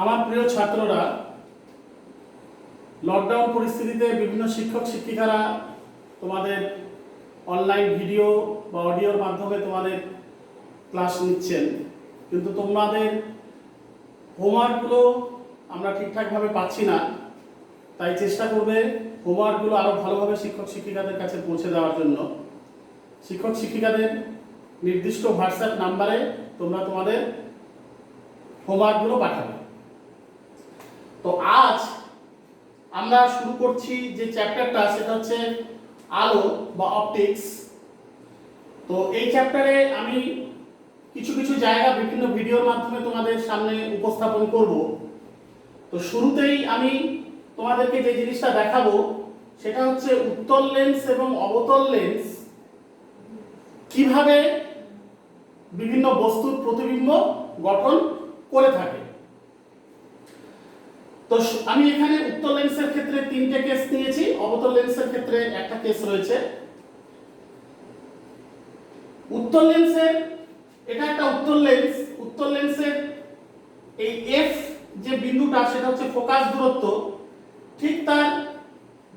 আমার প্রিয় ছাত্ররা, লকডাউন পরিস্থিতিতে বিভিন্ন শিক্ষক শিক্ষিকারা তোমাদের অনলাইন ভিডিও বা অডিওর মাধ্যমে তোমাদের ক্লাস নিচ্ছেন, কিন্তু তোমাদের হোমওয়ার্কগুলো আমরা ঠিকঠাকভাবে পাচ্ছি না। তাই চেষ্টা করবে হোমওয়ার্কগুলো আরও ভালোভাবে শিক্ষক শিক্ষিকাদের কাছে পৌঁছে দেওয়ার জন্য। শিক্ষক শিক্ষিকাদের নির্দিষ্ট হোয়াটসঅ্যাপ নাম্বারে তোমরা তোমাদের হোমওয়ার্কগুলো পাঠাবে। তো আজ আমরা শুরু করছি যে চ্যাপ্টারটা, সেটা হচ্ছে আলো বা অপটিক্স। তো এই চ্যাপ্টারে আমি কিছু কিছু জায়গা বিভিন্ন ভিডিওর মাধ্যমে তোমাদের সামনে উপস্থাপন করব। তো শুরুতেই আমি তোমাদেরকে যে জিনিসটা দেখাবো সেটা হচ্ছে উত্তল লেন্স এবং অবতল লেন্স কিভাবে বিভিন্ন বস্তুর প্রতিবিম্ব গঠন করে থাকে। তো আমি এখানে উত্তল লেন্সের ক্ষেত্রে 3টে কেস নিয়েছি, অবতল লেন্সের ক্ষেত্রে একটা কেস রয়েছে। উত্তল লেন্সের, এটা একটা উত্তল লেন্স। উত্তল লেন্সের এই এফ যে বিন্দুটা সেটা হচ্ছে ফোকাস দূরত্ব, ঠিক তার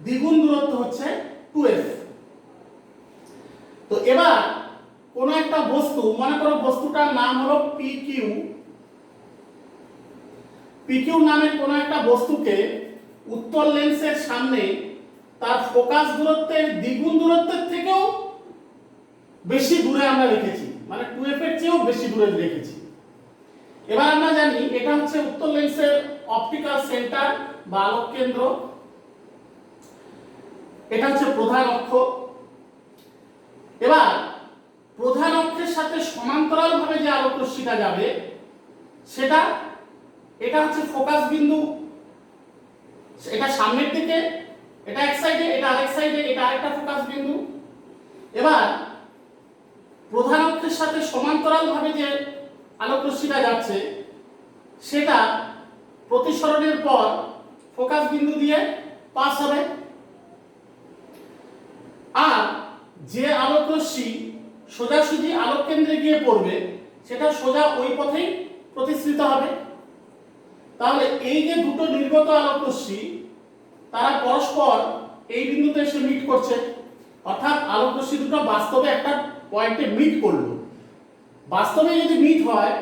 দ্বিগুণ দূরত্ব হচ্ছে 2f। তো এবার কোন একটা বস্তু, মনে করো বস্তুটার নাম হলো PQ। PQ নামের কোন একটা বস্তুকে উত্তল লেন্সের সামনে তার ফোকাস দূরত্বের দ্বিগুণ দূরত্বের থেকেও বেশি দূরে আমরা রেখেছি, মানে 2f এর চেয়েও বেশি দূরে রেখেছি। এবার আমরা জানি এটা হচ্ছে উত্তল লেন্সের অপটিক্যাল সেন্টার বা আলোক কেন্দ্র। এটা হচ্ছে প্রধান অক্ষ। এবার প্রধান অক্ষের সাথে সমান্তরালভাবে যে আলোক রশ্মিটা যাবে সেটা, এটা হচ্ছে ফোকাস বিন্দু। এটা সামনের দিকে, এটা এক সাইডে, এটা আরেক সাইডে, এটা আরেকটা ফোকাস বিন্দু। এবার প্রধান অক্ষের সাথে সমান্তরালভাবে যে আলোক রশ্মিটা যাচ্ছে সেটা প্রতিসরণের পর ফোকাস বিন্দু দিয়ে পাস হবে। আর যে আলোক রশ্মি সোজাসুজি আলোক কেন্দ্রে গিয়ে পড়বে সেটা সোজা ওই পথেই প্রতিসৃত হবে। তাহলে এই যে দুটো নির্গত আলোক রশ্মি তারা পরস্পর এই বিন্দুতে এসে মিট করছে, অর্থাৎ আলোক রশ্মি দুটো বাস্তবে একটা পয়েন্টে মিট করলো। বাস্তবে যদি মিট হয়,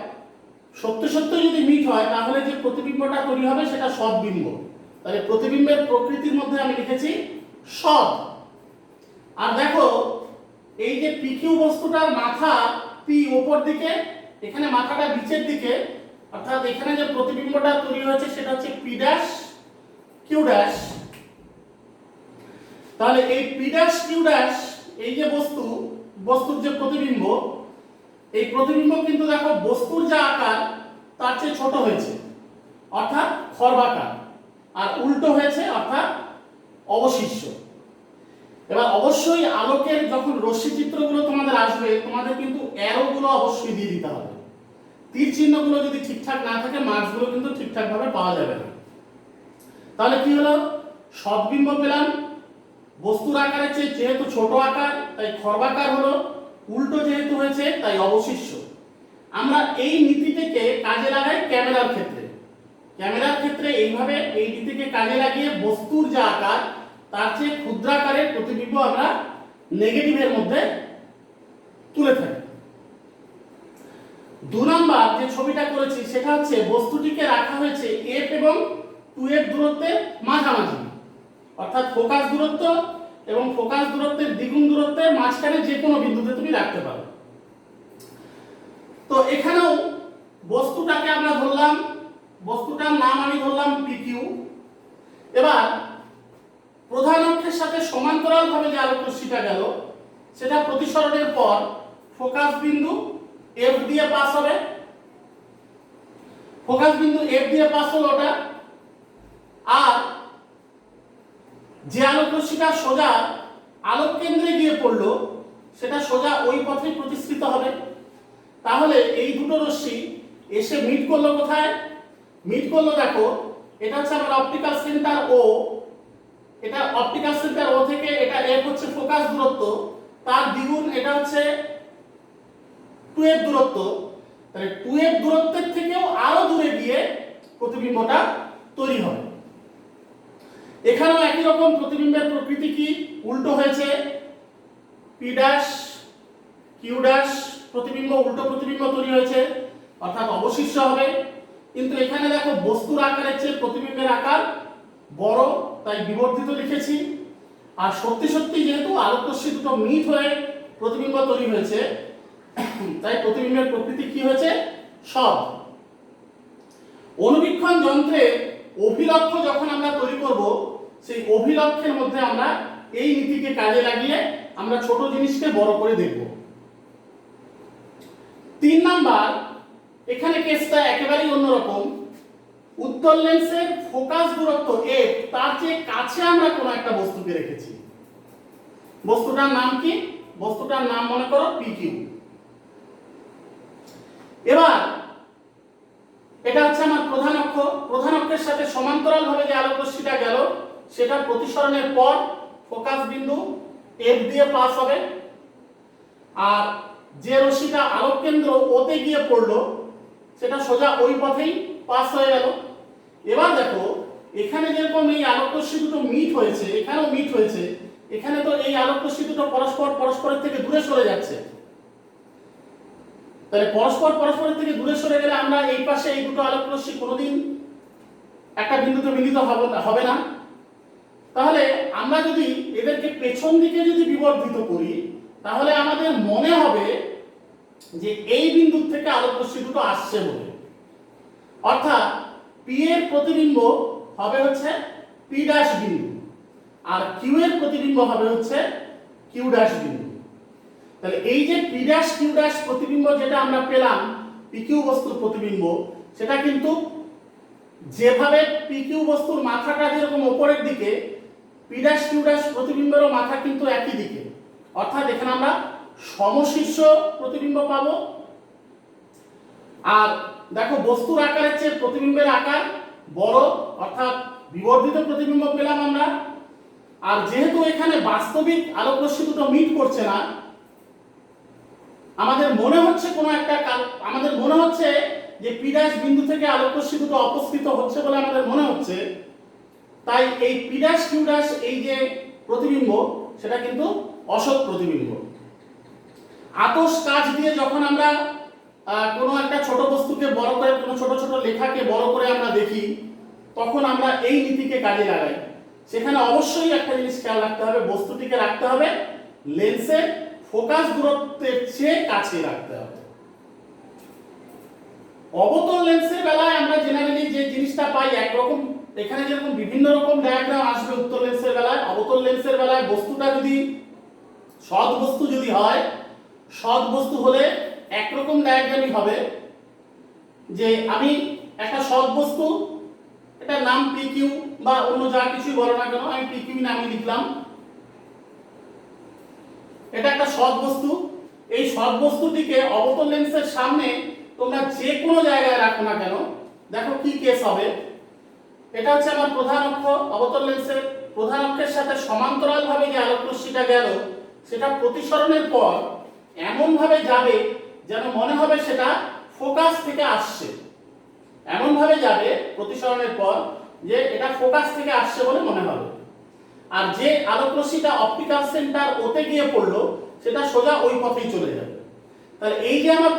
সত্য সত্য যদি মিট হয়, তাহলে যে প্রতিবিম্বটা তৈরি হবে সেটা সদ্বিম্ব। তাহলে প্রতিবিম্বের প্রকৃতির মধ্যে আমি লিখেছি সদ। আর দেখো এই যে PQ বস্তুটার মাথা P উপর দিকে, এখানে মাথাটা নিচের দিকে, অর্থাৎ এখানে যে প্রতিবিম্বটা তৈরি হয়েছে সেটা হচ্ছে P ড্যাশ Q ড্যাশ। তাহলে এই P ড্যাশ Q ড্যাশ, এই যে বস্তুর যে প্রতিবিম্ব, এই প্রতিবিম্ব কিন্তু দেখো বস্তুর যা আকার তার চেয়ে ছোট হয়েছে, অর্থাৎ খর্বাকার, আর উল্টো হয়েছে অর্থাৎ অবশিষ্ট। এবার অবশ্যই আলোকের যখন রশ্মি চিত্রগুলো তোমাদের আসবে, তোমাদের কিন্তু অ্যারোগুলো অবশ্যই দিয়ে দিতে হবে। তীর চিহ্নগুলো যদি ঠিকঠাক না থাকে, মার্কসগুলো কিন্তু ঠিকঠাকভাবে পাওয়া যাবে না। তাহলে কি হলো, সদ্বিম্ব পেলাম, বস্তুর আকারের চেয়ে যেহেতু ছোট আকার তাই খর্বাকার হলো, উল্টো যেহেতু হয়েছে তাই অবশিষ্ট। আমরা এই নীতিটিকে কাজে লাগাই ক্যামেরার ক্ষেত্রে। ক্যামেরার ক্ষেত্রে এইভাবে এই নীতিকে কাজে লাগিয়ে বস্তুর যা আকার তার চেয়ে ক্ষুদ্রাকারের প্রতিবিম্ব আমরা নেগেটিভের মধ্যে তুলে থাকি। 2 নাম্বার যে ছবিটা করেছি সেটা হচ্ছে বস্তুটিকে রাখা হয়েছে f এবং 2f দূরত্বের মাঝামাঝি, অর্থাৎ ফোকাস দূরত্ব এবং ফোকাস দূরত্বের দ্বিগুণ দূরত্বের মাঝখানে যে কোনো বিন্দুতে তুমি রাখতে পারো। তো এখানেও বস্তুটাকে আমরা ধরলাম, বস্তুটার নাম আমি ধরলাম PQ। এবার প্রধান অক্ষের সাথে সমান্তরালভাবে যে আলোক রশ্মিটা গেল সেটা প্রতিসরণের পর ফোকাস বিন্দু F দিয়ে পাস হবে। ফোকাস বিন্দু F দিয়ে পাস হলো ওটা। আর যে আলোক রশ্মিটা সোজা আলোক কেন্দ্রে গিয়ে পড়লো সেটা সোজা ওই পথেই প্রতিসৃত হবে। তাহলে এই দুটো রশ্মি এসে মিট করলো কোথায়? মিট করলো, দেখো এটা হচ্ছে আমার অপটিক্যাল সেন্টার O। এটা অপটিক্যাল সেন্টার O থেকে এটা F হচ্ছে ফোকাস দূরত্ব, তার দ্বিগুণ এটা হচ্ছে 2f দূরত্ব। তাহলে 2f দূরত্বের থেকেও আরো দূরে গিয়ে প্রতিবিম্বটা তৈরি হবে। এখানেও একই রকম প্রতিবিম্বের প্রকৃতি কি উল্টো হয়েছে, পি ড্যাশ কিউ ড্যাশ প্রতিবিম্ব উল্টো প্রতিবিম্ব তৈরি হয়েছে, অর্থাৎ অবশিষ্ট হবে। কিন্তু এখানে দেখো বস্তুর আকারের চেয়ে প্রতিবিম্বের আকার বড়, তাই বিবর্ধিত লিখেছি। আর সত্যি সত্যি যেহেতু আলোকরশ্মি দুটো মিট হয়ে প্রতিবিম্ব তৈরি হয়েছে, তাই প্রতিবিম্বের প্রকৃতি কি হয়েছে, সব। অনুবীক্ষণ যন্ত্রের অভিলক্ষ্য যখন আমরা তৈরি করব, সেই অভিলক্ষ্যের মধ্যে আমরা এই নীতিকে কাজে লাগিয়ে আমরা ছোট জিনিসকে বড় করে দেখব। 3 নাম্বার, এখানে কেসটা একেবারেই অন্যরকম। উত্তল লেন্সের ফোকাস দূরত্ব f তার চেয়ে কাছে আমরা কোনো একটা বস্তুকে রেখেছি। বস্তুটার নাম কি? বস্তুটার নাম মনে করো PQ। এবার এটা হচ্ছে আমার প্রধান অক্ষ। প্রধান অক্ষের সাথে সমান্তরাল ভাবে যে আলোকরশ্মিটা গেল, সেটা প্রতিসরণের পর ফোকাস বিন্দু F দিয়ে পাস হবে। আর যে রশ্মিটা আলোক কেন্দ্র ওতে গিয়ে পড়লো, সেটা সোজা ওই পথেই পাস হয়ে গেল। এবার দেখো এখানে যেরকম এই আলোকরশ্মি দুটো মিট হয়েছে, এখানেও মিট হয়েছে। এখানে তো এই আলোকরশ্মি দুটো পরস্পরের থেকে দূরে সরে যাচ্ছে। তাহলে পরস্পরের থেকে দূরে সরে গেলে আমরা এই পাশে এই দুটো আলোকরশ্মি কোনোদিন একটা বিন্দুতে মিলিত হবে না। তাহলে আমরা যদি এদেরকে পেছন দিকে যদি বিবর্ধিত করি, তাহলে আমাদের মনে হবে যে এই বিন্দু থেকে আলোকরশ্মি দুটো আসছে বলে। অর্থাৎ P এর প্রতিবিম্ব হবে হচ্ছে P ড্যাশ বিন্দু, আর Q এর প্রতিবিম্ব হবে হচ্ছে Q ড্যাশ বিন্দু। তাহলে এই যে P ড্যাশ Q ড্যাশ প্রতিবিম্ব যেটা আমরা পেলাম, PQ বস্তুর প্রতিবিম্ব, সেটা কিন্তু যেভাবে PQ বস্তুর মাথাটা যেরকম উপরের দিকে, P ড্যাশ Q ড্যাশ প্রতিবিম্বেরও মাথা কিন্তু একই দিকে। অর্থাৎ এখানে আমরা সমশীর্ষ প্রতিবিম্ব পাবো। আর দেখো বস্তুর আকারের চেয়ে প্রতিবিম্বের আকার বড়, অর্থাৎ বিবর্ধিত প্রতিবিম্ব পেলাম আমরা। আর যেহেতু এখানে বাস্তবিক আলোকরশ্মি দুটো মিট করছে না, আমাদের মনে হচ্ছে যে P ড্যাশ বিন্দু থেকে আলোকরশ্মি দুটো অপসৃত হচ্ছে বলে আমাদের মনে হচ্ছে। তাই এই P ড্যাশ Q ড্যাশ এই যে প্রতিবিম্ব, সেটা কিন্তু অসৎ প্রতিবিম্ব। আতশ কাচ দিয়ে যখন আমরা কোনো একটা ছোট বস্তুকে বড় করে, কোনো ছোট ছোট লেখাকে বড় করে আমরা দেখি, তখন আমরা এই নীতিকে কাজে লাগাই। সেখানে অবশ্যই একটা জিনিস খেয়াল রাখতে হবে, বস্তুটিকে রাখতে হবে লেন্সের ফোকাস দূরত্বের চেয়ে কাছে রাখতে হবে। অবতল লেন্সের বেলায় আমরা জেনারেলি যে জিনিসটা পাই একরকম, এখানে যেরকম বিভিন্ন রকম ডায়াগ্রাম আসবে উত্তল লেন্সের বেলায়, অবতল লেন্সের বেলায় বস্তুটা যদি সৎ বস্তু যদি হয়, সৎ বস্তু হলে একরকম ডায়াগ্রামই হবে। যে আমি একটা সৎ বস্তু, এটার নাম PQ বা অন্য যা কিছু বলো না কেন, আমি PQ নামে লিখলাম। এটা একটা সৎ বস্তু। এই সৎ বস্তুটিকে অবতল লেন্সের সামনে তোমরা যে কোনো জায়গায় রাখো না কেন, দেখো কি কেস হবে। এটা হচ্ছে আমার প্রধান অক্ষ। অবতল লেন্সের প্রধান অক্ষের সাথে সমান্তরাল ভাবে যে আলোকরশ্মিটা গেল, সেটা প্রতিসরণের পর এমন ভাবে যাবে যেন মনে হবে সেটা ফোকাস থেকে আসছে। এমন ভাবে যাবে প্রতিসরণের পর যে এটা ফোকাস থেকে আসছে বলে মনে হবে। আর যে আলোকরশ্মিটা অপটিক্যাল সেন্টার ওতে গিয়ে পড়লো, সেটা সোজা ওই পথেই চলে যাবে। তাহলে এই যে আমার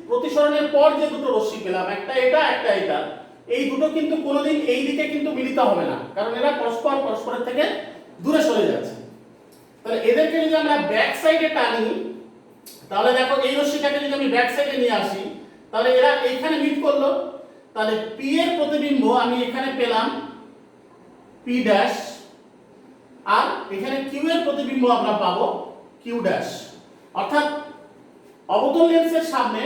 প্রতিসরণের পর যে দুটো রশ্মি পেলাম, একটা এটা একটা এটা, এই দুটো কিন্তু কোনোদিন এই দিকে কিন্তু মিলিত হবে না, কারণ এরা পরস্পরের থেকে দূরে সরে যাচ্ছে। তাহলে এদেরকে যদি আমরা ব্যাক সাইডে টানি, তাহলে দেখো এই রশ্মিটাকে যদি আমি ব্যাক সাইডে নিয়ে আসি, তাহলে এরা এইখানে মিট করলো। তাহলে P এর প্রতিবিম্ব আমি এখানে পেলাম P ড্যাশ, আর এখানে Q এর প্রতিবিম্ব আমরা পাবো Q ড্যাশ। অর্থাৎ অবতল লেন্সের সামনে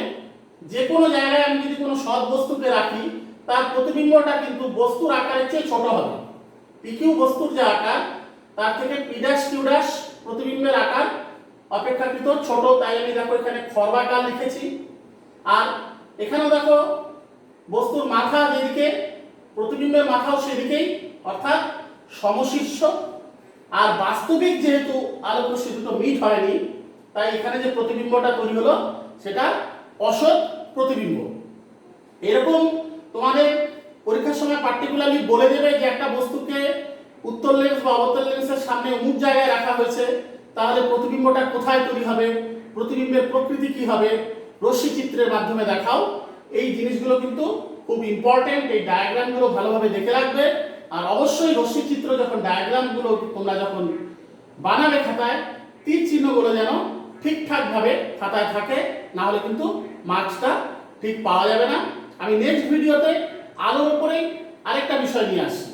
যে কোনো জায়গায় আমি যদি কোনো সৎ বস্তুকে রাখি, তার প্রতিবিম্বটা কিন্তু বস্তুর আকারের চেয়ে ছোট হবে। PQ বস্তুর যে আকার, তার থেকে P ড্যাশ Q ড্যাশ প্রতিবিম্বের আকার অপেক্ষাকৃত ছোট, তাই আমি দেখো এখানে খর্বাকার লিখেছি। আর এখানেও দেখো বস্তুর মাথা যেদিকে, প্রতিবিম্বের মাথাও সেদিকেই, অর্থাৎ সমশীর্ষ। আর বাস্তবিক যেহেতু আলোকরশ্মি দুটো মিট হয়নি, তাই এখানে যে প্রতিবিম্বটা তৈরি হলো সেটা অসৎ প্রতিবিম্ব। এরকম তোমাদের পরীক্ষার সময় পার্টিকুলারলি বলে দেবে যে একটা বস্তুকে উত্তর লেন্স বা অবতল লেন্সের সামনে অমুক জায়গায় রাখা হয়েছে, তাহলে প্রতিবিম্বটা কোথায় তৈরি হবে, প্রতিবিম্বের প্রকৃতি কি হবে, রশ্মি চিত্রের মাধ্যমে দেখাও। এই জিনিসগুলো কিন্তু খুব ইম্পর্টেন্ট। এই ডায়াগ্রামগুলো ভালোভাবে দেখে রাখবে। আর অবশ্যই রশ্মি চিত্র যখন ডায়াগ্রামগুলো তোমরা যখন বানাবে খাতায়, তীর চিহ্নগুলো যেন ঠিকঠাকভাবে খাতায় থাকে, না হলে কিন্তু মার্কসটা ঠিক পাওয়া যাবে না। আমি নেক্সট ভিডিওতে আলোর উপরেই আরেকটা বিষয় নিয়ে আসছি।